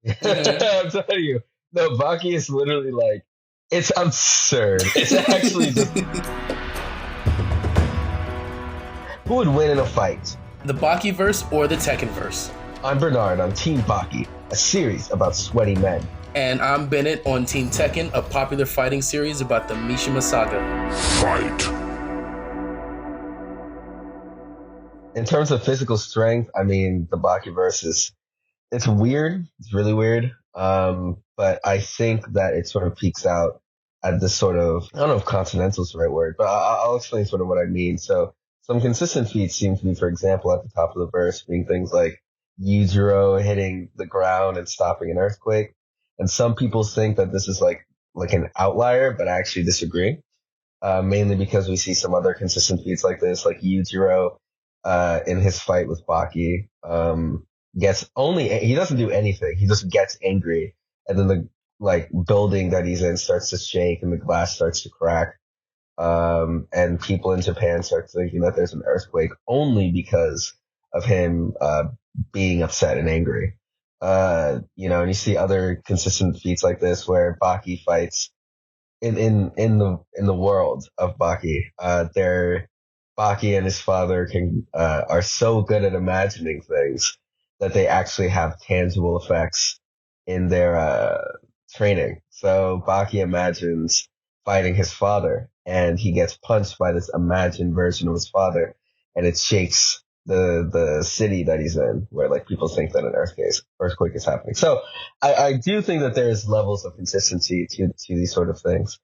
Mm-hmm. I'm telling you, no, Baki is literally like, it's absurd. It's actually just who would win in a fight? The Baki verse or the Tekken verse? I'm Bernard on Team Baki, a series about sweaty men. And I'm Bennett on Team Tekken, a popular fighting series about the Mishima Saga. Fight! In terms of physical strength, I mean, the Baki verse is, it's weird. It's really weird. But I think that it sort of peaks out at this sort of, I don't know if continental is the right word, but I'll explain sort of what I mean. So some consistent feats seem to be, for example, at the top of the verse being things like Yujiro hitting the ground and stopping an earthquake. And some people think that this is like an outlier, but I actually disagree. Mainly because we see some other consistent feats like this, like Yujiro, in his fight with Baki, he doesn't do anything. He just gets angry, and then the like building that he's in starts to shake and the glass starts to crack. And people in Japan start thinking that there's an earthquake only because of him, being upset and angry. And you see other consistent feats like this where Baki fights in the world of Baki. Baki and his father are so good at imagining things that they actually have tangible effects in their training. So Baki imagines fighting his father, and he gets punched by this imagined version of his father, and it shakes the city that he's in, where like people think that an earthquake is happening. So I do think that there's levels of consistency to these sort of things.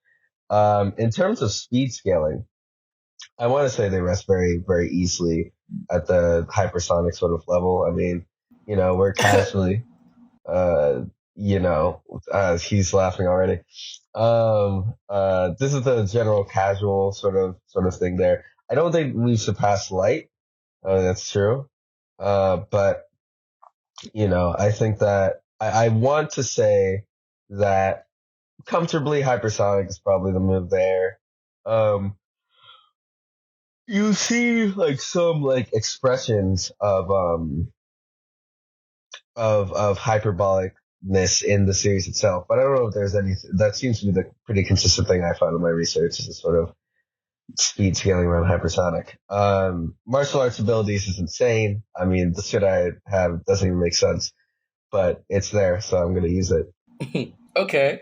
In terms of speed scaling, I want to say they rest very, very easily at the hypersonic sort of level. I mean, we're casually, uh, he's laughing already. This is the general casual sort of thing there. I don't think we've surpassed light. That's true. But, I think that I want to say that comfortably hypersonic is probably the move there. Um, you see like some like expressions of hyperbolicness in the series itself, but I don't know if there's any. That seems to be the pretty consistent thing I found in my research, is a sort of speed scaling around hypersonic. Martial arts abilities is insane. I mean, the shit I have doesn't even make sense, but it's there, so I'm gonna use it. Okay.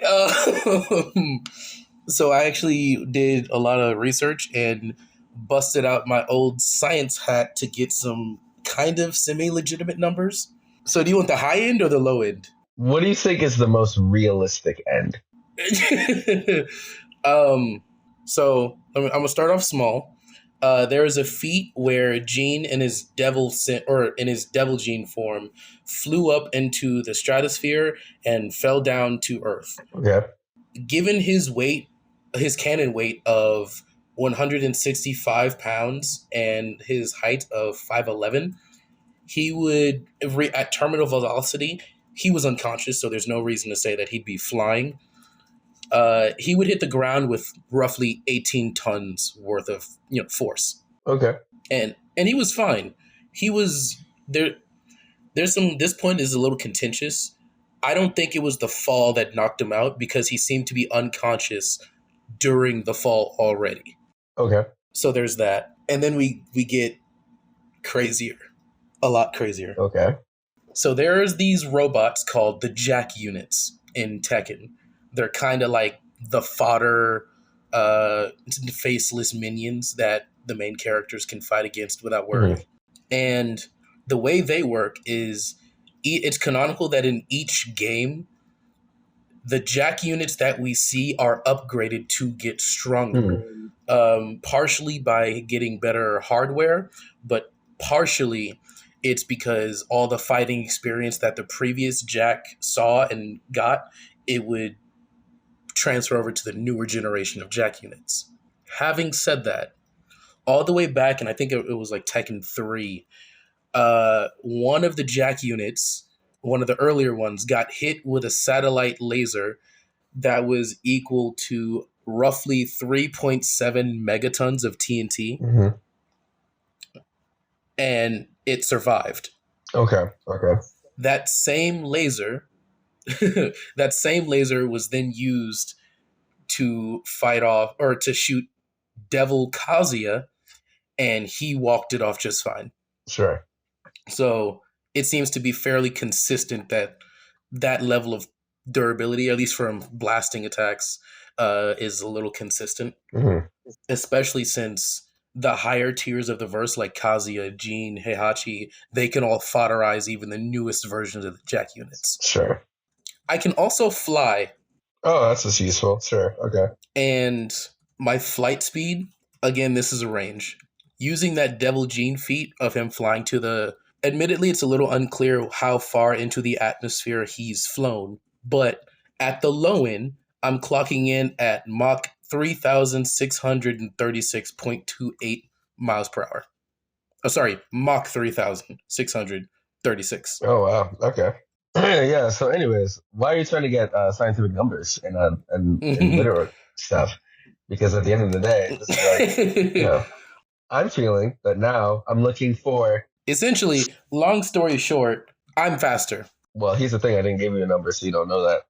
So I actually did a lot of research and busted out my old science hat to get some kind of semi-legitimate numbers. So do you want the high end or the low end? What do you think is the most realistic end? um, so I'm gonna start off small. There is a feat where Gene in his in his devil gene form flew up into the stratosphere and fell down to Earth. Okay. Given his weight, his cannon weight of 165 pounds and his height of 5'11", he would, at terminal velocity, he was unconscious, so there's no reason to say that he'd be flying. He would hit the ground with roughly 18 tons worth of force. Okay. And he was fine. He was there. This point is a little contentious. I don't think it was the fall that knocked him out, because he seemed to be unconscious during the fall already. Okay. So there's that. And then we get crazier. A lot crazier. Okay. So there's these robots called the Jack units in Tekken. They're kind of like the fodder, faceless minions that the main characters can fight against without worry. Mm-hmm. And the way they work is, it's canonical that in each game, the Jack units that we see are upgraded to get stronger. Partially by getting better hardware, but partially it's because all the fighting experience that the previous Jack saw and got, it would transfer over to the newer generation of Jack units. Having said that, all the way back, and I think it was like Tekken 3, one of the Jack units, one of the earlier ones, got hit with a satellite laser that was equal to roughly 3.7 megatons of TNT. Mm-hmm. And it survived. Okay. That same laser that same laser was then used to fight off or to shoot Devil Kazuya, and he walked it off just fine. Sure. So it seems to be fairly consistent that that level of durability, at least from blasting attacks, is a little consistent, Mm-hmm. especially since the higher tiers of the verse, like Kazuya, Jin, Heihachi, they can all foderize even the newest versions of the Jack units. Sure. I can also fly, Oh, that's just useful. Sure. Okay. and my flight speed, again, this is a range. Using that Devil Gene feat of him flying to the. Admittedly, it's a little unclear how far into the atmosphere he's flown, but at the low end, I'm clocking in at Mach 3,636.28 miles per hour. Oh, sorry, Mach 3,636. Oh wow. Okay. Yeah. So, anyways, why are you trying to get scientific numbers and literal stuff? Because at the end of the day, this is like, you know, I'm feeling that now I'm looking for. Essentially, long story short, I'm faster. Well, here's the thing. I didn't give you a number, so you don't know that.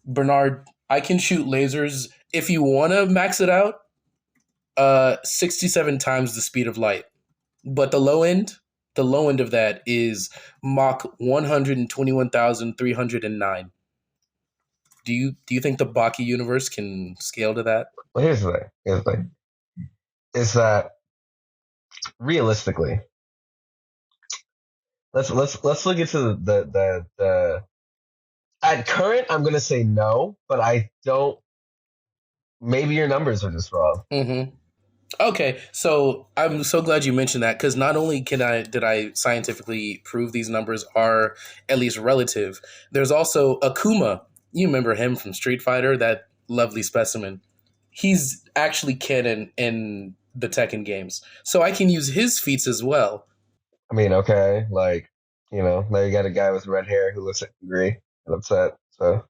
Bernard, I can shoot lasers. If you want to max it out, 67 times the speed of light. But the low end of that is Mach 121,309. Do you think the Baki universe can scale to that? Well, here's the thing. Here's the thing. Is that realistically, let's look into the at current. I'm gonna say no, but I don't. Maybe your numbers are just wrong. Mm-hmm. Okay, so I'm so glad you mentioned that because not only did I scientifically prove these numbers are at least relative, there's also Akuma. You remember him from Street Fighter, that lovely specimen. He's actually canon in the Tekken games, so I can use his feats as well. I mean, okay, like now you got a guy with red hair who looks angry and upset. So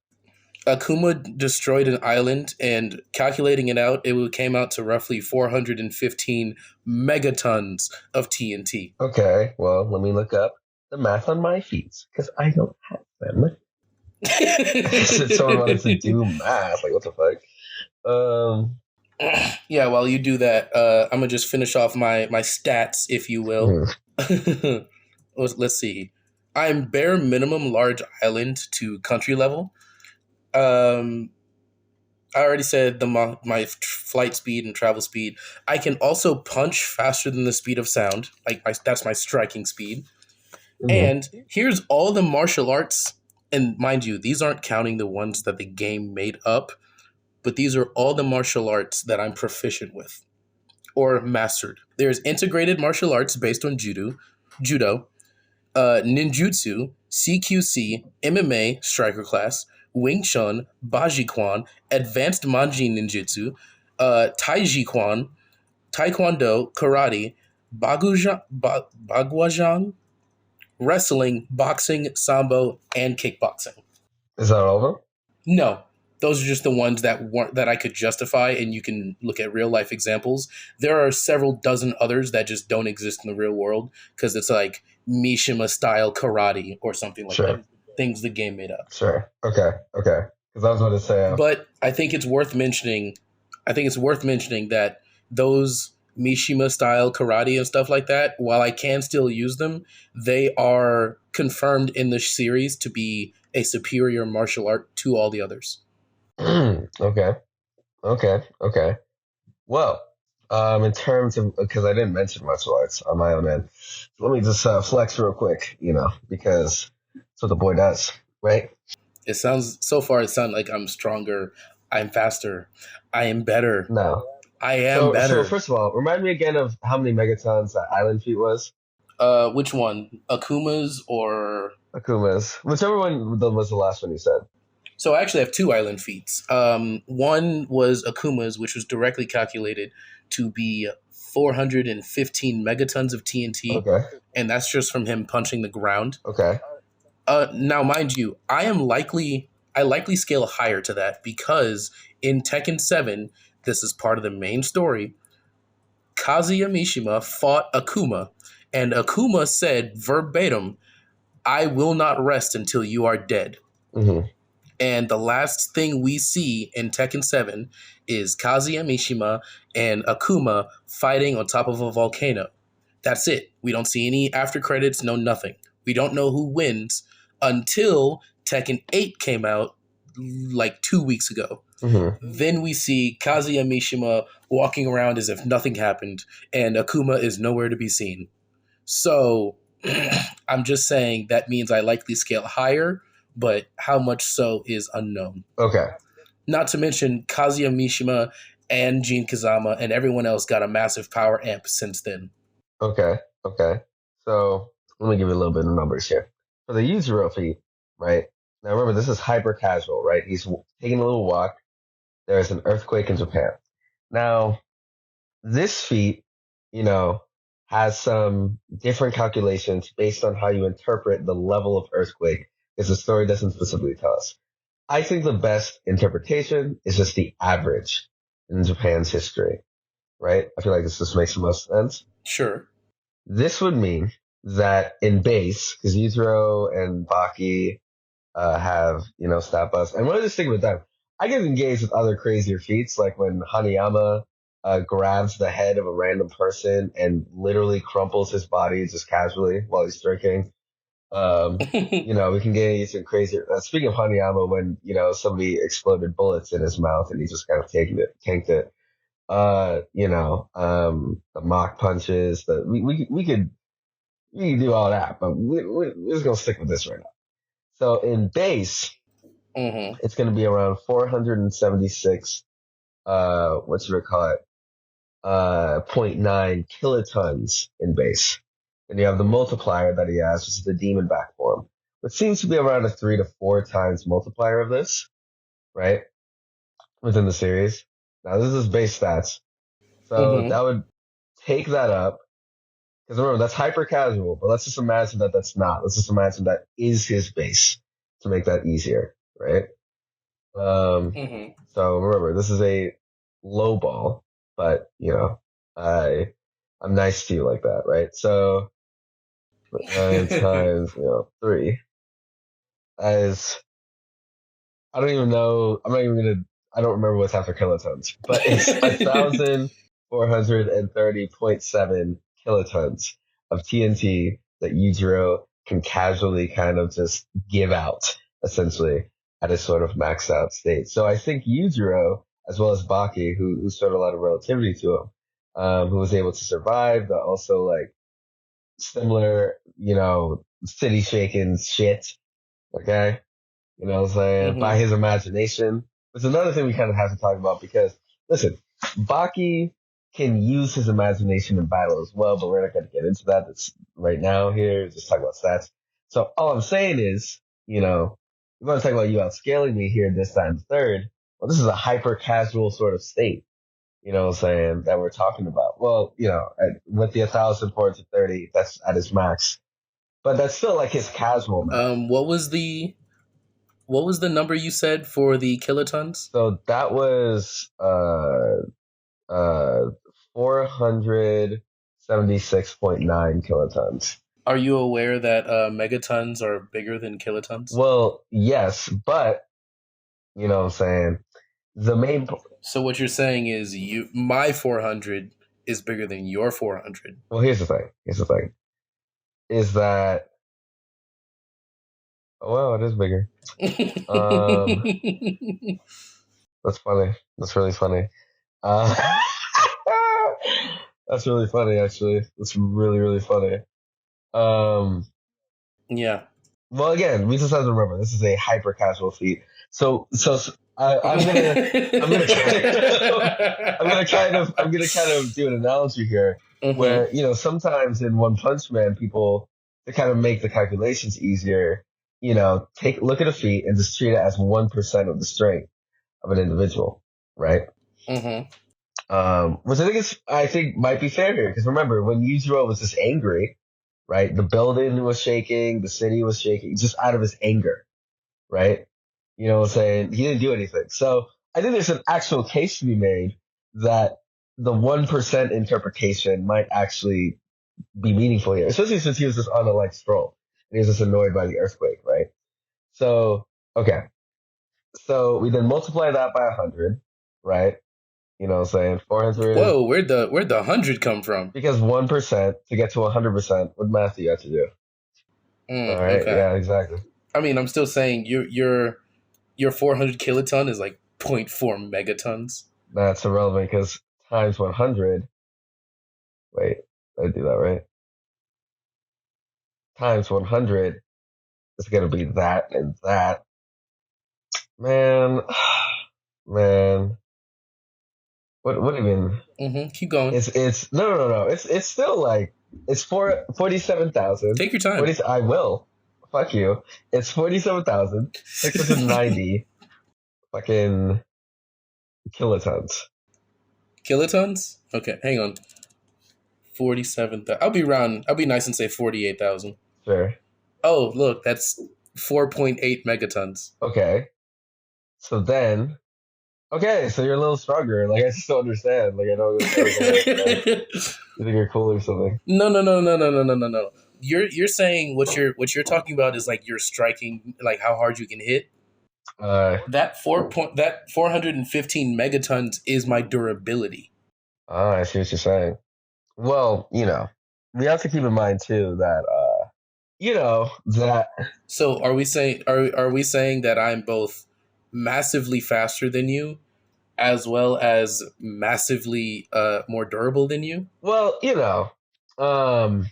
Akuma destroyed an island, and calculating it out, it came out to roughly 415 megatons of TNT. okay, well, let me look up the math on my feet because I don't have them. I said someone wanted to do math. Like, what the fuck? Um, Yeah, while you do that, I'm gonna just finish off my stats, if you will. hmm, Let's see. I'm bare minimum large island to country level. Um, I already said my flight speed and travel speed. I can also punch faster than the speed of sound. That's my striking speed. hmm. And here's all the martial arts. And mind you, these aren't counting the ones that the game made up, but these are all the martial arts that I'm proficient with or mastered. There's integrated martial arts based on judo, ninjutsu, CQC, MMA, striker class, Wing Chun, Baji Quan, advanced Manji ninjutsu, Taiji Quan, Taekwondo, karate, Baguazhang, wrestling, boxing, sambo, and kickboxing. Is that all of them? No, those are just the ones that I could justify, and you can look at real life examples. There are several dozen others that just don't exist in the real world because it's like Mishima style karate or something like Sure, that. Things the game made up. sure. Okay, okay. Because I was going to say, But I think it's worth mentioning. I think it's worth mentioning that those Mishima style karate and stuff like that, while I can still use them, they are confirmed in the series to be a superior martial art to all the others. okay, okay, okay. Well, in terms of because I didn't mention martial arts on my own end, let me just flex real quick, because that's what the boy does, right? It sounds so far. It sounds like I'm stronger. I'm faster. I am better. No. I am So better. first of all, remind me again of how many megatons that island feet was. Which one? Akuma's or Akuma's, whichever one was the last one you said. so I actually have two island feats. One was Akuma's, which was directly calculated to be 415 megatons of TNT, Okay. and that's just from him punching the ground. Okay. Now, mind you, I likely scale higher to that because in Tekken 7, this is part of the main story. Kazuya Mishima fought Akuma, and Akuma said verbatim, "I will not rest until you are dead." Mm-hmm. And the last thing we see in Tekken 7 is Kazuya Mishima and Akuma fighting on top of a volcano. That's it. We don't see any after credits, no nothing. We don't know who wins until Tekken 8 came out like 2 weeks ago. Mm-hmm. Then we see Kazuya Mishima walking around as if nothing happened, and Akuma is nowhere to be seen. So I'm just saying that means I likely scale higher, but how much so is unknown. Okay. Not to mention Kazuya Mishima and Jin Kazama and everyone else got a massive power amp since then. Okay. Okay. So let me give you a little bit of numbers here. For the Yuzuru feat, right? Now remember, this is hyper casual, right? He's taking a little walk. There's an earthquake in Japan. Now, this feat, you know, has some different calculations based on how you interpret the level of earthquake, because the story doesn't specifically tell us. I think the best interpretation is just the average in Japan's history, right? I feel like this just makes the most sense. Sure. This would mean that in base, because Yuzuru and Baki have, stat buffs. And one of the thing with them, I get engaged with other crazier feats, like when Hanayama grabs the head of a random person and literally crumples his body just casually while he's drinking. We can get into some crazier. Speaking of Hanayama, when somebody exploded bullets in his mouth and he just kind of tanked it. The mock punches. We could do all that, but we're just gonna stick with this right now. So in base, Mm-hmm. it's going to be around 476, what should we call it? 0.9 kilotons in base. And you have the multiplier that he has, which is the demon back form, which seems to be around a 3 to 4 times multiplier of this, right? Within the series. Now this is base stats. So Mm-hmm. that would take that up. Because remember, that's hyper casual, but let's just imagine that that's not. Let's just imagine that is his base to make that easier, right? Um, Mm-hmm. so remember, this is a low ball, but I I'm nice to you like that, right? So 9 times 3 is I don't even know. I'm not even gonna. I don't remember what's after kilotons, but it's 1,430.7 kilotons of TNT that Yujiro can casually kind of just give out, essentially, at a sort of maxed out state. So I think Yujiro, as well as Baki, who showed a lot of relativity to him, who was able to survive, but also like similar, city shaking shit. Okay, what I'm saying? By Mm-hmm. his imagination. It's another thing we kind of have to talk about because, listen, Baki can use his imagination in battle as well, but we're not going to get into that right now here. Just talk about stats. So all I'm saying is, we're going to talk about you outscaling me here this time third. Well, this is a hyper casual sort of state, what I'm saying, that we're talking about. Well, with the 1,430, that's at his max. But that's still like his casual max. What was the number you said for the kilotons? So that was 476.9 kilotons. Are you aware that megatons are bigger than kilotons? Well, yes, but what I'm saying, the main So what you're saying is my 400 is bigger than your 400. well, here's the thing. Is that well, it is bigger. Um, that's funny. That's really funny. Uh, that's really funny, actually. That's really, really funny. Um, Yeah. well, again, we just have to remember this is a hyper casual feat. So I'm gonna I'm gonna kind of do an analogy here, Mm-hmm. where sometimes in One Punch Man, people to kind of make the calculations easier, take look at a feat and just treat it as 1% of the strength of an individual, right? Mm-hmm. Which I think might be fair here because remember when Yujiro was just angry, right? The building was shaking, the city was shaking, just out of his anger, right? You know what I'm saying? He didn't do anything. So I think there's an actual case to be made that the 1% interpretation might actually be meaningful here, especially since he was just on a like stroll and he was just annoyed by the earthquake, right? So Okay. So we then multiply that by 100, right? You know what I'm saying? 400, Whoa, where'd the 100 come from? because 1% to get to 100%, what math do you have to do? All right. Okay. Yeah, exactly. I mean, I'm still saying your 400 kiloton is like zero point 0.4 megatons. That's irrelevant because times 100, wait, I do that right? Times 100 is going to be that and that. Man, man. What do you mean? Keep going. It's no. It's still like it's 47,000. Take your time. 40. I will. Fuck you. It's 47,690 fucking kilotons. Kilotons? Okay, hang on. 47,000. I'll be nice and say 48,000. Sure. Oh, look, that's 4.8 megatons. Okay. So then, okay, so you're a little stronger. Like I just don't understand. Like I don't get it. Like you think you're cool or something? No. You're saying what you're talking about is like you're striking, like how hard you can hit. Uh, That 415 megatons is my durability. I see what you're saying. Well, we have to keep in mind too that that So are we saying that I'm both massively faster than you as well as massively more durable than you? well, um,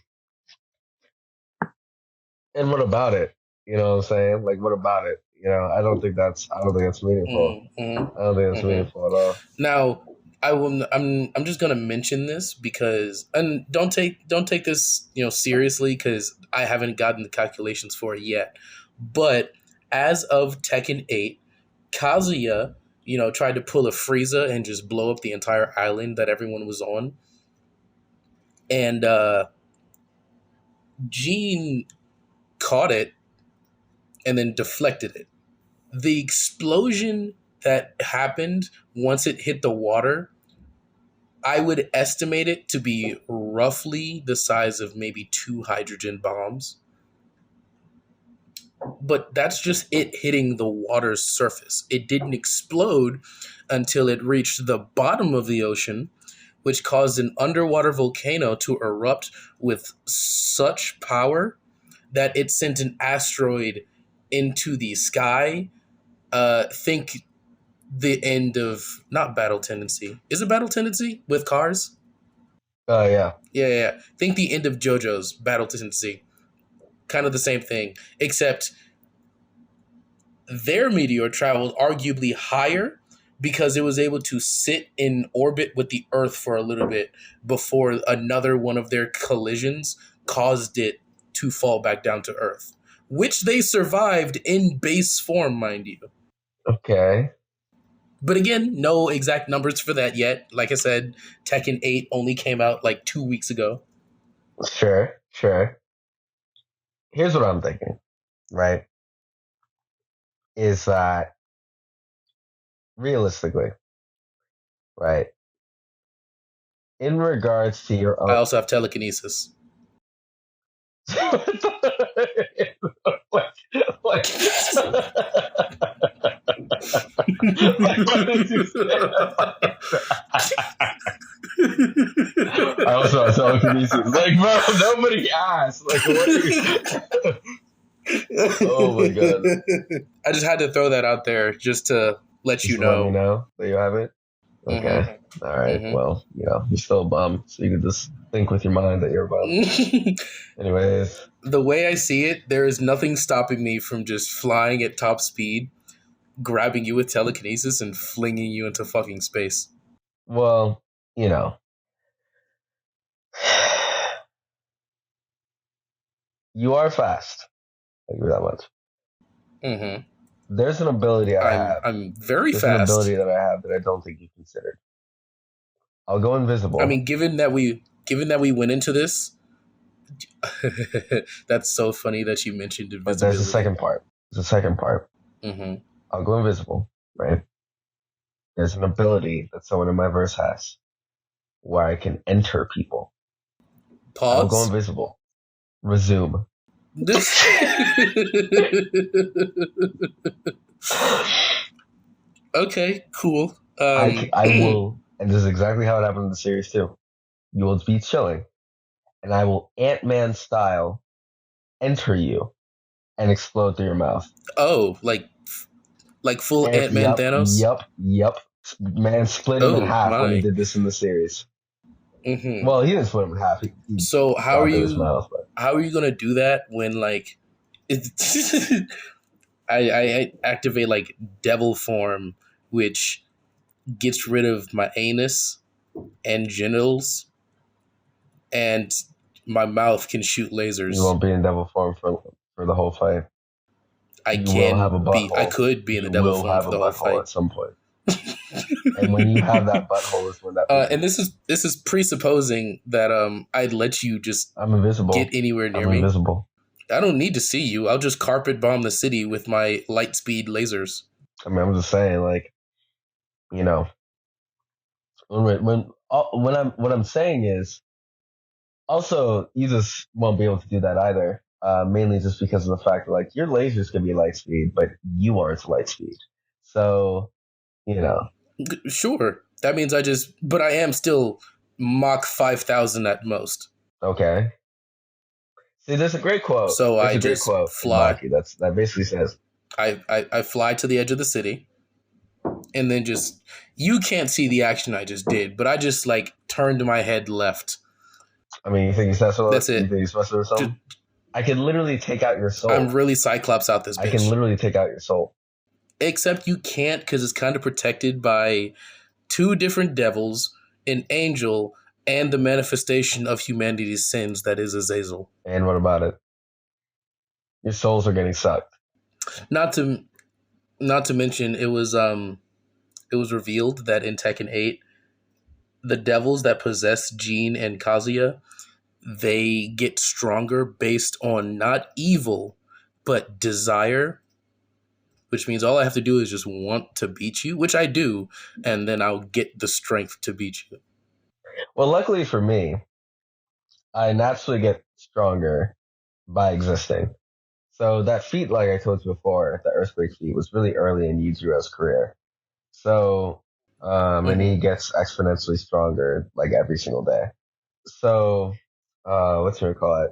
and what about it? You know what I'm saying? Like, what about it? I don't think that's meaningful. Mm-hmm. I don't think that's Mm-hmm. meaningful at all. Now, I'm just gonna mention this because, and don't take this seriously because I haven't gotten the calculations for it yet. But as of Tekken 8, Kazuya tried to pull a Frieza and just blow up the entire island that everyone was on, and Gene caught it and then deflected it. The explosion that happened once it hit the water, I would estimate it to be roughly the size of maybe two hydrogen bombs. But that's just it hitting the water's surface. It didn't explode until it reached the bottom of the ocean, which caused an underwater volcano to erupt with such power that it sent an asteroid into the sky. Think the end of not Battle Tendency. Is it Battle Tendency with cars? Yeah. Yeah. Think the end of JoJo's Battle Tendency. Kind of the same thing, except their meteor traveled arguably higher because it was able to sit in orbit with the Earth for a little bit before another one of their collisions caused it to fall back down to Earth, which they survived in base form, mind you. Okay. But again, no exact numbers for that yet. Like I said, Tekken 8 only came out like 2 weeks ago. Sure. Sure. Here's what I'm thinking. Right? Is that realistically, right? In regards to your I own. also have telekinesis. like, like, what did you say? I also have telekinesis. Like, bro, nobody asked. Like, what are you? Oh my god! I just had to throw that out there just to let you Just let me know. know that you have it. Okay. Mm-hmm. All right. Mm-hmm. Well, you're still a bum, so you can just think with your mind that you're a bum. Anyways, The way I see it, there is nothing stopping me from just flying at top speed, grabbing you with telekinesis, and flinging you into fucking space. well, you are fast. I give you that much. Mm-hmm. There's an ability I have. I'm very There's an fast. ability that I have that I don't think you considered. I'll go invisible. I mean, given that we went into this, that's so funny that you mentioned invisibility. But there's a second part. Mm-hmm. I'll go invisible, right? There's an ability that someone in my verse has where I can enter people. I'll go Pause. invisible. Resume. This. Okay, cool. I will, and this is exactly how it happened in the series too. You will be chilling, and I will Ant-Man style enter you and explode through your mouth. Oh, like full And, Ant-Man Thanos. yep. Man split him in Oh half when he my. did this in the series. Hmm. Well, he didn't split him in half. He So shot through his mouth. But how are you gonna do that when like it, I activate like devil form, which gets rid of my anus and genitals, and my mouth can shoot you lasers. won't be in devil form for the whole fight. You will have a I butthole. could be in the You devil will form have for a the whole butthole fight. at some point. And when you have that butthole is when that And movie. this is presupposing that I'd let you just I'm get invisible. anywhere near I'm me. invisible. I don't need to see you. I'll just carpet bomb the city with my light speed lasers. I mean, I'm just saying, like, you know, when I'm what I'm saying is also you just won't be able to do that either. Mainly just because of the fact that like your lasers can be light speed, but you aren't light speed. So you know, Sure, that means but I am still Mach 5,000 at most. okay. See, there's a great quote. So There's I a great just quote in fly. Baki that basically says, I fly to the edge of the city, and then just you can't see the action I just did, but I just like turned my head left. I mean, you think he's special? That's You it. think he's special or Just, something? I can literally take out your I'm soul. really Cyclops out this I can bitch. literally take out your soul. Except you can't because it's kind of protected by two different devils, an angel, and the manifestation of humanity's sins that is Azazel. And what about it? Your souls are getting sucked. Not to not to mention it was revealed that in Tekken 8 the devils that possess Jean and Kazuya they get stronger based on not evil but desire, which means all I have to do is just want to beat you, which I do, and then I'll get the strength to beat you. Well, luckily for me, I naturally get stronger by existing. So that feat, like I told you before, the earthquake feat, was really early in Yujiro's career. So, and he Mm-hmm. gets exponentially stronger like every single day. So, what's it call it?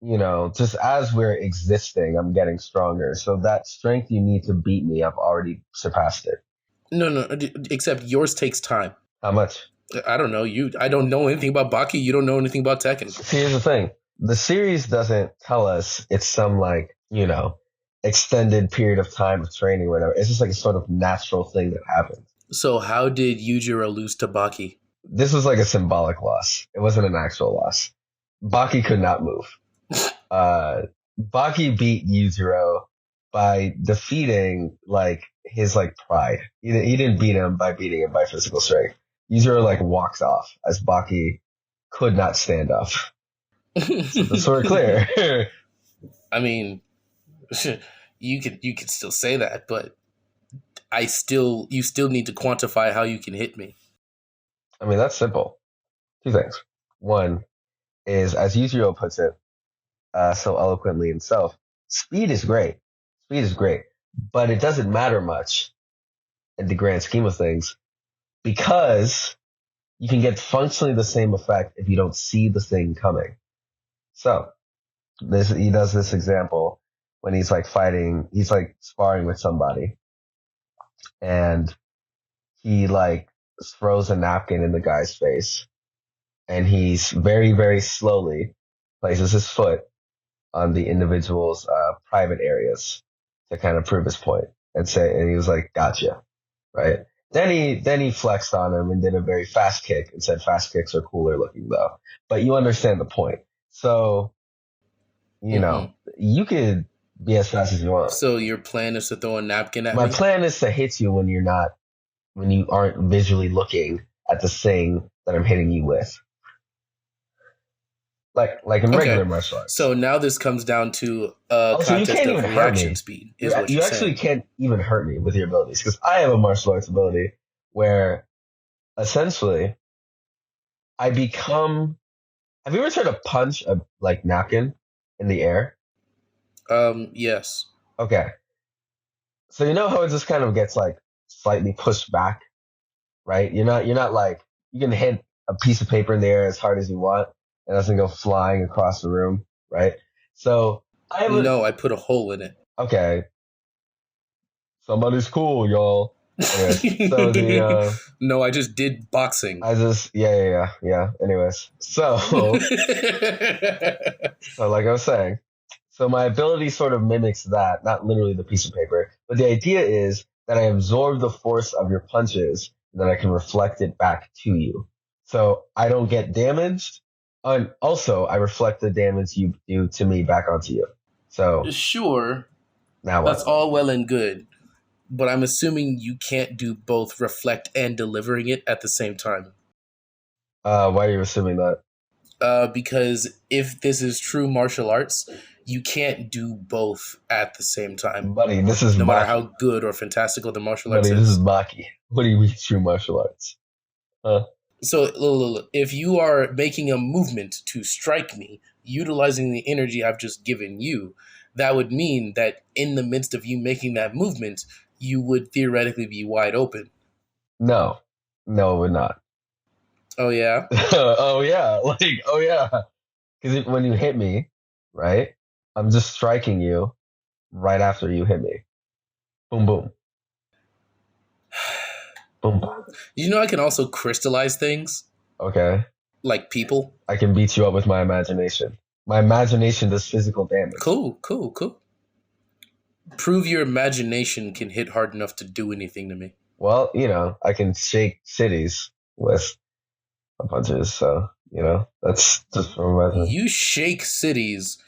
You know, just as we're existing, I'm getting stronger. So that strength you need to beat me, I've already surpassed it. No, except yours takes time. How much? I don't know. I don't know anything about Baki. You don't know anything about Tekken. See, here's the thing. The series doesn't tell us it's some like, you know, extended period of time of training or whatever. It's just like a sort of natural thing that happens. So how did Yujiro lose to Baki? This was like a symbolic loss. It wasn't an actual loss. Baki could not move. Uh, Baki beat Yuzuro by defeating like his like pride. He didn't beat him by beating him by physical strength. Yuzuro like walked off as Baki could not stand up. So that's sort of clear. I mean, you could still say that, but you still need to quantify how you can hit me. I mean, that's simple. Two things. One is, as Yuzuro puts it so eloquently himself, speed is great. Speed is great, but it doesn't matter much in the grand scheme of things because you can get functionally the same effect if you don't see the thing coming. So he does this example when he's like fighting, he's like sparring with somebody and he like throws a napkin in the guy's face and he's very, very slowly places his foot on the individual's private areas to kind of prove his point and he was like, gotcha. Right. Then he flexed on him and did a very fast kick and said fast kicks are cooler looking though. But you understand the point. So, you Mm-hmm. know, you could be as fast as you want. So your plan is to throw a napkin at My me? plan is to hit you when you aren't visually looking at the thing that I'm hitting you with. Like in regular Okay. martial arts. So now this comes down to a Also, you contest can't of even hurt reaction me. speed, is what You you're actually saying. can't even hurt me with your abilities because I have a martial arts ability where essentially I become. Have you ever tried to punch a like napkin? in the air. Yes. Okay, so you know how it just kind of gets like slightly pushed back, right? You're not like you can hit a piece of paper in the air as hard as you want, and it doesn't go flying across the room, right? So I would No, I put a hole in it. okay, somebody's cool, y'all. Anyways, so the No, I just did boxing. I just yeah. Anyways, so so like I was saying, so my ability sort of mimics that, not literally the piece of paper, but the idea is that I absorb the force of your punches and then I can reflect it back to you. So I don't get damaged. And also I reflect the damage you do to me back onto you. So Sure, now that's what? all well and good, but I'm assuming you can't do both reflect and delivering it at the same time. Why are you assuming that? Because if this is true martial arts, you can't do both at the same time, Buddy, this is no matter Baki. how good or fantastical the martial arts Buddy, this is is. Baki. What do you mean true martial arts? Huh? So, if you are making a movement to strike me, utilizing the energy I've just given you, that would mean that in the midst of you making that movement, you would theoretically be wide open. No. No, we're not. Oh, yeah? Oh yeah, like oh yeah. Because when you hit me, right, I'm just striking you right after you hit me. Boom, boom, boom, boom. You know, I can also crystallize things Okay, like people. I can beat you up with my imagination. My imagination does physical damage. Cool, cool, cool. Prove your imagination can hit hard enough to do anything to me. Well, I can shake cities with punches. So that's just from imagination. You shake cities.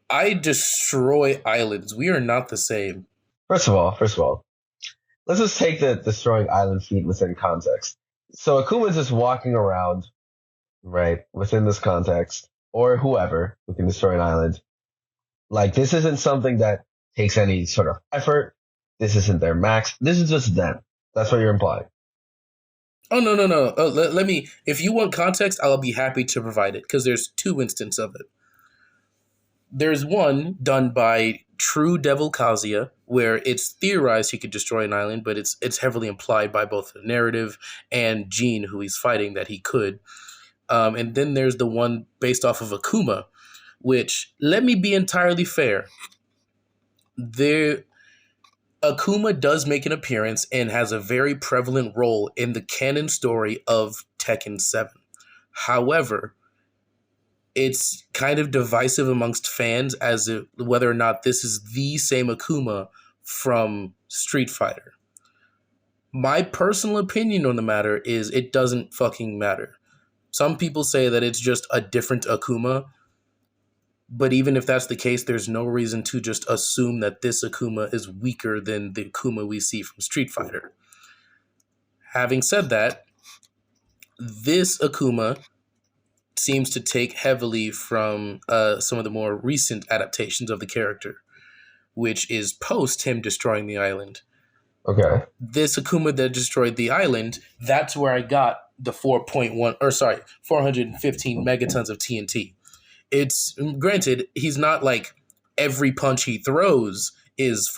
I destroy islands. We are not the same. First of all, let's just take the destroying island feat within context. So Akuma's just walking around, right, within this context, or whoever who can destroy an island. Like, this isn't something that takes any sort of effort. This isn't their max. This is just them. That's what you're implying. Oh no no no! Let me. If you want context, I'll be happy to provide it because there's two instances of it. There's one done by True Devil Kazuya, where it's theorized he could destroy an island, but it's heavily implied by both the narrative and Gene, who he's fighting, that he could. And then there's the one based off of Akuma, which, let me be entirely fair, there Akuma does make an appearance and has a very prevalent role in the canon story of Tekken 7. However, it's kind of divisive amongst fans as to whether or not this is the same Akuma from Street Fighter. My personal opinion on the matter is it doesn't fucking matter. Some people say that it's just a different Akuma, but even if that's the case, there's no reason to just assume that this Akuma is weaker than the Akuma we see from Street Fighter. Having said that, this Akuma seems to take heavily from some of the more recent adaptations of the character, which is post him destroying the island. Okay. This Akuma that destroyed the island, that's where I got the 415 megatons of TNT. It's granted, he's not like every punch he throws is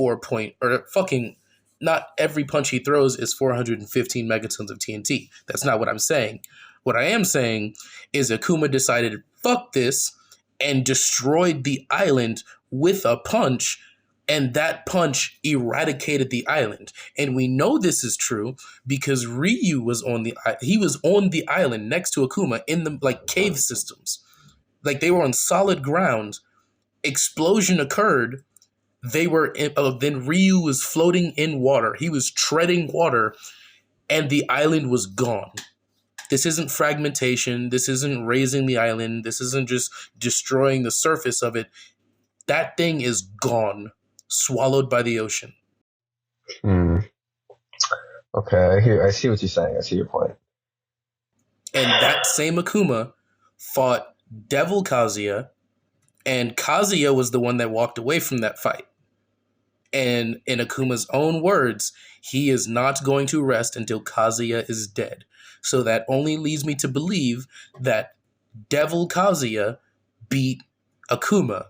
not every punch he throws is 415 megatons of TNT. That's not what I'm saying. What I am saying is Akuma decided, fuck this, and destroyed the island with a punch, and that punch eradicated the island. And we know this is true because Ryu was on the island next to Akuma in the cave systems. Like, they were on solid ground. Explosion occurred. Then Ryu was floating in water. He was treading water, and the island was gone. This isn't fragmentation. This isn't raising the island. This isn't just destroying the surface of it. That thing is gone, swallowed by the ocean. Hmm. Okay, I see what you're saying. I see your point. And that same Akuma fought Devil Kazuya, and Kazuya was the one that walked away from that fight. And in Akuma's own words, he is not going to rest until Kazuya is dead. So that only leads me to believe that Devil Kazuya beat Akuma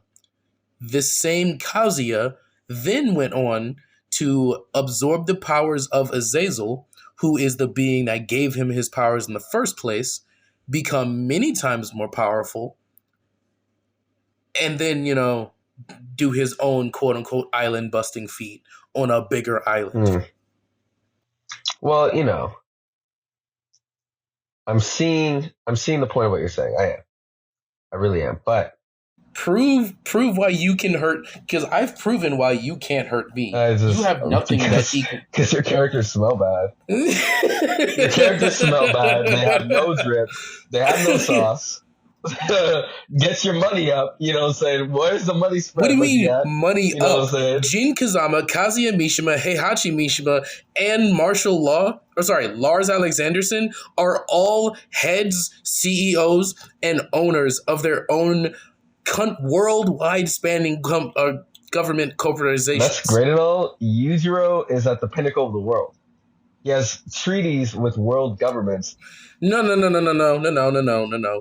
This same Kazuya then went on to absorb the powers of Azazel, who is the being that gave him his powers in the first place, become many times more powerful, and then, do his own quote unquote island busting feat on a bigger island. Well, I'm seeing the point of what you're saying. I really am. But prove why you can hurt, because I've proven why you can't hurt me. You have nothing because your characters smell bad. Your characters smell bad. They have no drip. They have no sauce. Get your money up. You know what I'm saying? Where's the money spread? What do you mean money you know up? What I'm saying? Jin Kazama, Kazuya Mishima, Heihachi Mishima, and Lars Alexanderson are all heads, CEOs, and owners of their own worldwide spanning government corporations. That's great and all. Yujiro is at the pinnacle of the world. He has treaties with world governments. No.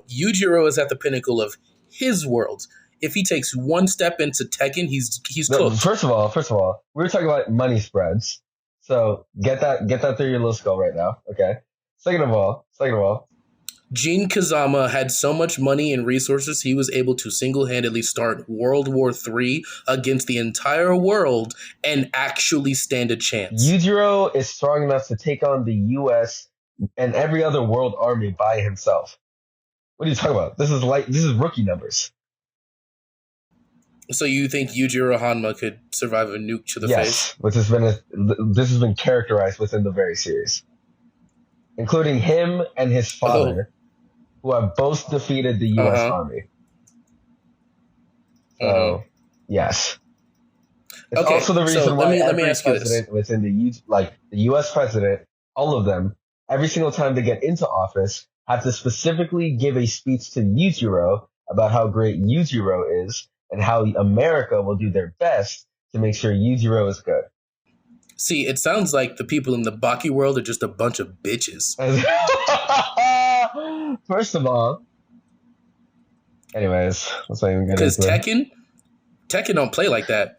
Yujiro is at the pinnacle of his world. If he takes one step into Tekken, he's cooked. First of all, we were talking about money spreads. So get that through your little skull right now. Okay. Second of all, Jin Kazama had so much money and resources, he was able to single-handedly start World War III against the entire world and actually stand a chance. Yujiro is strong enough to take on the U.S. and every other world army by himself. What are you talking about? This is rookie numbers. So you think Yujiro Hanma could survive a nuke to the face? Yes, this has been characterized within the very series, including him and his father. Who have both defeated the U.S. Army. So, yes. It's also the reason why let me ask you this. Within the U.S. president, all of them, every single time they get into office, have to specifically give a speech to Yujiro about how great Yujiro is and how America will do their best to make sure Yujiro is good. See, it sounds like the people in the Baki world are just a bunch of bitches. First of all, anyways, let's not even get into it. Because Tekken don't play like that.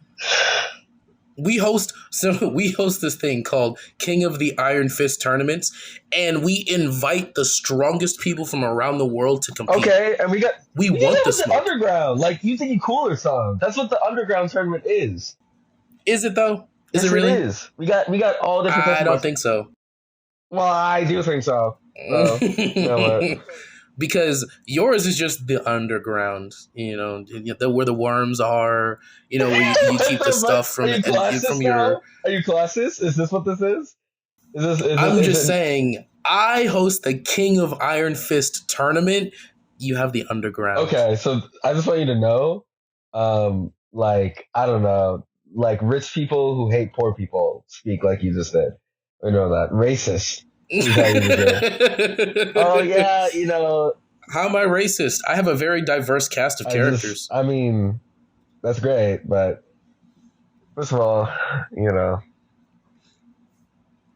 We host this thing called King of the Iron Fist tournaments, and we invite the strongest people from around the world to compete. Okay, and we want the smoke. Underground. Like, you think you cool or something? That's what the Underground tournament is. Is it though? Is it really? It is. We got all different. I don't think so. Well, I do think so. Because yours is just the underground, where the worms are, where you keep the stuff from your. Are you classes? Is this what this is? I'm just saying. I host the King of Iron Fist tournament. You have the underground. Okay, so I just want you to know, I don't know, like rich people who hate poor people speak like you just did. I know that racist. Oh yeah, How am I racist? I have a very diverse cast of characters. That's great, but first of all,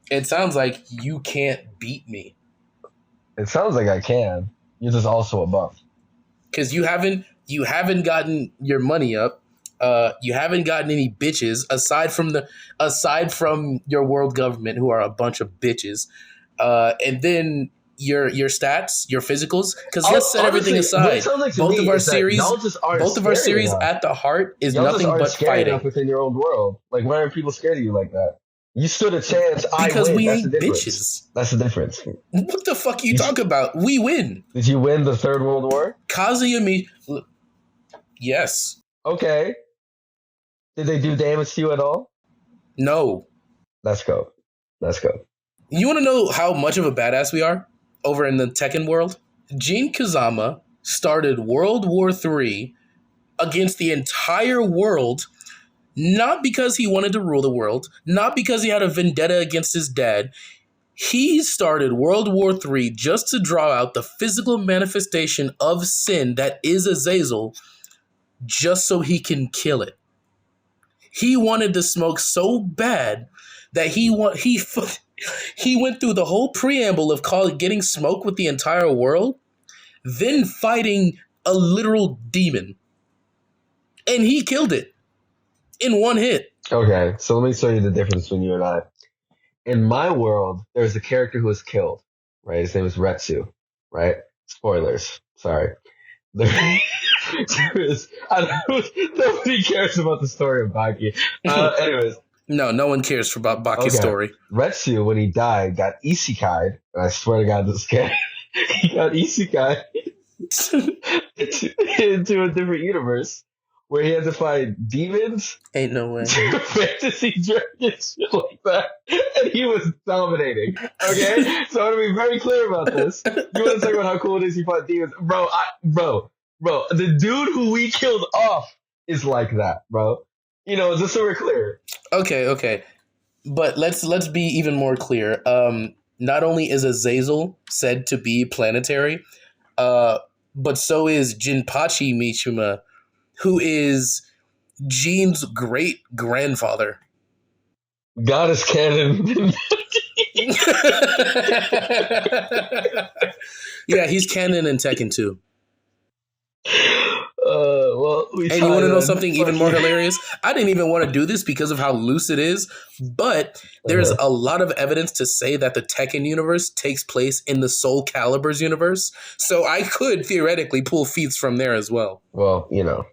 it sounds like you can't beat me. It sounds like I can. You're just also a buff. Because you haven't gotten your money up. You haven't gotten any bitches aside from your world government, who are a bunch of bitches. And then your stats, your physicals, because let's set everything aside. Both of our series at the heart is nothing but fighting within your own world. Like, why are people scared of you like that? You stood a chance. Because we ain't bitches. That's the difference. What the fuck you talking about? We win. Did you win the Third World War? Kazuya Yes. Okay. Did they do damage to you at all? No. Let's go. You want to know how much of a badass we are over in the Tekken world? Jin Kazama started World War III against the entire world, not because he wanted to rule the world, not because he had a vendetta against his dad. He started World War III just to draw out the physical manifestation of sin that is Azazel, just so he can kill it. He wanted the smoke so bad that he went through the whole preamble of getting smoke with the entire world, then fighting a literal demon. and he killed it in one hit. Okay, so let me show you the difference between you and I. In my world, there's a character who was killed, right? His name is Retsu, right? Spoilers. Sorry. There, there is, I don't, nobody cares about the story of Baki. Anyways, No one cares about Baki's okay. story. Retsu, when he died, got isekai'd, and I swear to God, this guy, he got isekai into a different universe where he had to fight demons, Ain't no way. fantasy dragons, shit like that, and he was dominating. Okay, so I want to be very clear about this. You want to talk about how cool it is he fought demons, bro? The dude who we killed off is like that, bro. You know, just so we're clear. Okay. But let's be even more clear. Not only is Azazel said to be planetary, but so is Jinpachi Mishima, who is Jean's great grandfather. Goddess canon. Yeah, he's canon in Tekken 2. Well, and you want to know something even more hilarious? I didn't even want to do this because of how loose it is, but there's a lot of evidence to say that the Tekken universe takes place in the Soul Calibur's universe, so I could theoretically pull feats from there as well. Well, you know,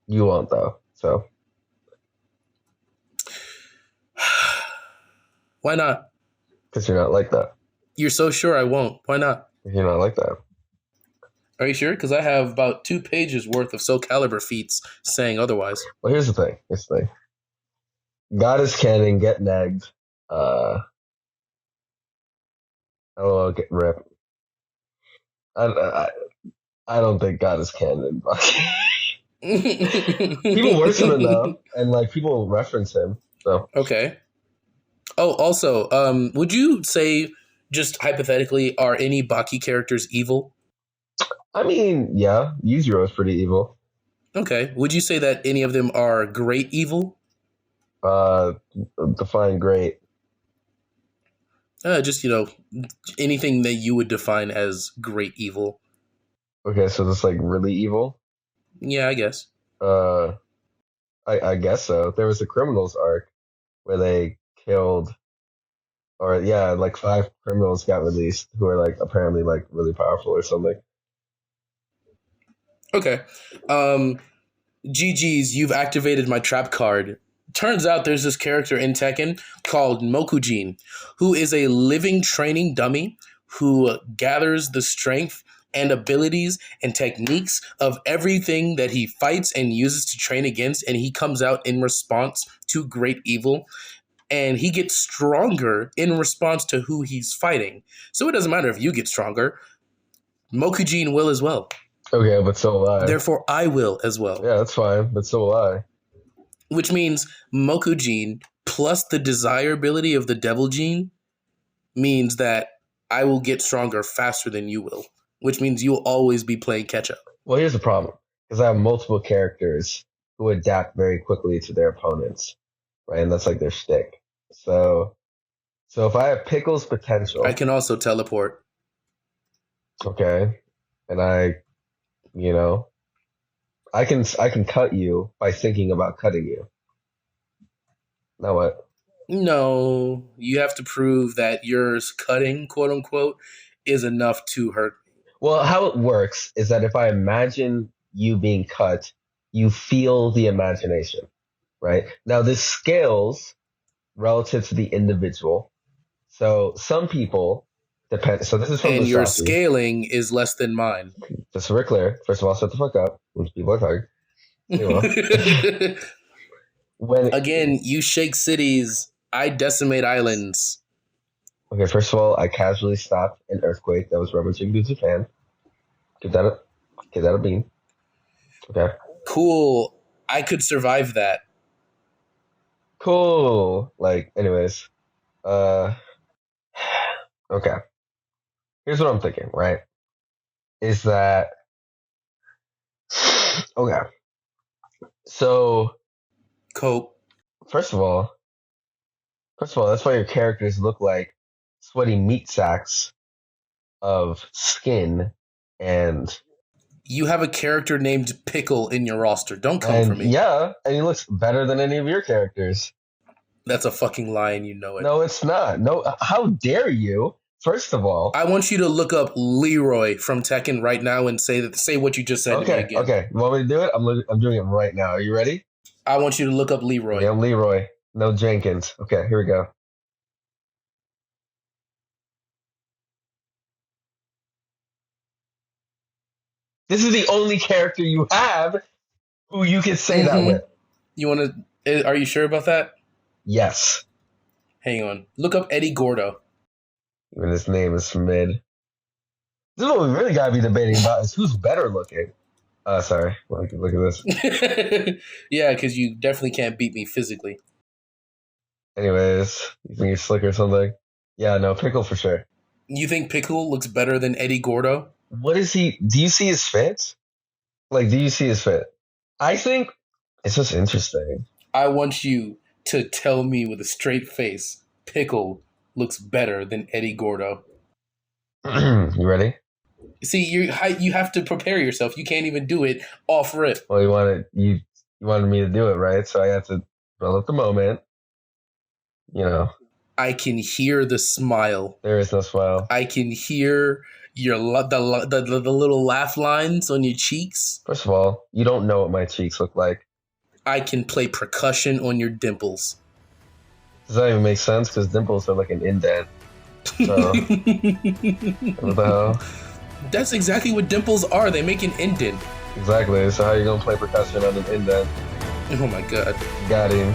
you won't though, so. Why not? Because you're not like that. You're so sure I won't. Why not? You're not like that. Are you sure? Because I have about 2 pages worth of Soul Calibur feats saying otherwise. Well, here's the thing. Goddess canon, get negged. Oh, get ripped. I don't think Goddess canon. People worship him though, and like people reference him. So okay. Oh, also, would you say, just hypothetically, are any Baki characters evil? I mean, yeah, Yuzuru is pretty evil. Okay. Would you say that any of them are great evil? Define great. Just, anything that you would define as great evil. Okay, so that's like really evil? Yeah, I guess. I guess so. There was a criminals arc where they killed, or yeah, like 5 criminals got released who are like apparently like really powerful or something. Okay. GG's, you've activated my trap card. Turns out there's this character in Tekken called Mokujin, who is a living training dummy who gathers the strength and abilities and techniques of everything that he fights and uses to train against, and he comes out in response to great evil, and he gets stronger in response to who he's fighting. So it doesn't matter if you get stronger, Mokujin will as well. Okay, but so will I. Therefore, I will as well. Yeah, that's fine, but so will I. Which means Mokujin plus the desirability of the Devil Gene means that I will get stronger faster than you will, which means you'll always be playing catch up. Well, here's the problem, because I have multiple characters who adapt very quickly to their opponents, right? And that's like their shtick. So if I have Pickle's potential, I can also teleport. Okay, and I can cut you by thinking about cutting you. Now what? No, you have to prove that yours cutting, quote unquote, is enough to hurt. Well, how it works is that if I imagine you being cut, you feel the imagination, right? Now this scales relative to the individual. So some people depend. So this is from and the your Safi. Scaling is less than mine. Just so we're clear. First of all, shut the fuck up when people are talking. Again, you shake cities. I decimate islands. Okay, first of all, I casually stopped an earthquake that was rummaging through Japan. Give that a bean. Okay. Cool. I could survive that. Cool. Like, anyways. Okay. Here's what I'm thinking, right? Is that okay. So Cope. First of all, that's why your characters look like sweaty meat sacks of skin and You have a character named Pickle in your roster. Don't come for And me. yeah, and he looks better than any of your characters. That's a fucking lie, and you know it. No, it's not. No, how dare you? First of all, I want you to look up Leroy from Tekken right now and say what you just said to me okay, again. okay. You want me to do it? I'm doing it right now. Are you ready? I want you to look up Leroy. Yeah, I'm Leroy. No Jenkins. Okay, here we go. This is the only character you have who you can say that with. You want to? Are you sure about that? Yes. Hang on. Look up Eddie Gordo. Even his name is mid. This is what we really gotta be debating about: is who's better looking. Sorry. Look at this. Yeah, because you definitely can't beat me physically. Anyways, you think he's slick or something? Yeah, no, Pickle for sure. You think Pickle looks better than Eddie Gordo? What is he? Do you see his fit? Like, do you see his fit? I think it's just interesting. I want you to tell me with a straight face, Pickle looks better than Eddie Gordo. You ready? See, you have to prepare yourself. You can't even do it off rip. Well, you wanted me to do it, right? So I had to build up the moment. You know, I can hear the smile. there is no smile. I can hear the little laugh lines on your cheeks. First of all, you don't know what my cheeks look like. I can play percussion on your dimples. Does that even make sense? Because dimples are like an indent. So, what the hell? That's exactly what dimples are. They make an indent. Exactly. So how you gonna play percussion on an indent? Oh my god. Got him.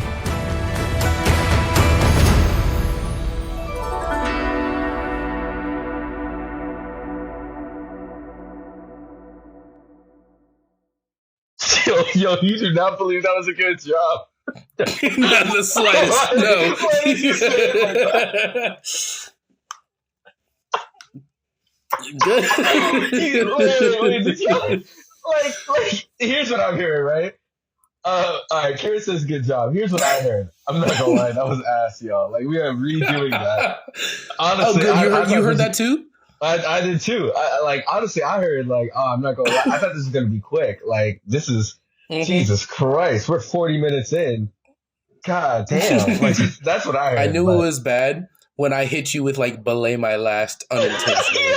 Yo, you do not believe that was a good job. Not the slightest. No. Why did you say it like that? Wait, did you, like, here's what I'm hearing, right? All right, Karen says good job. Here's what I heard. I'm not gonna lie, that was ass, y'all. Like, we are redoing that. Honestly, oh, good. You heard that too? I did too. Honestly, I heard like, oh, I'm not gonna lie. I thought this was gonna be quick. Like, this is Jesus Christ. We're 40 minutes in. God damn. Like, that's what I heard. I knew it was bad when I hit you with like belay my last unintentionally.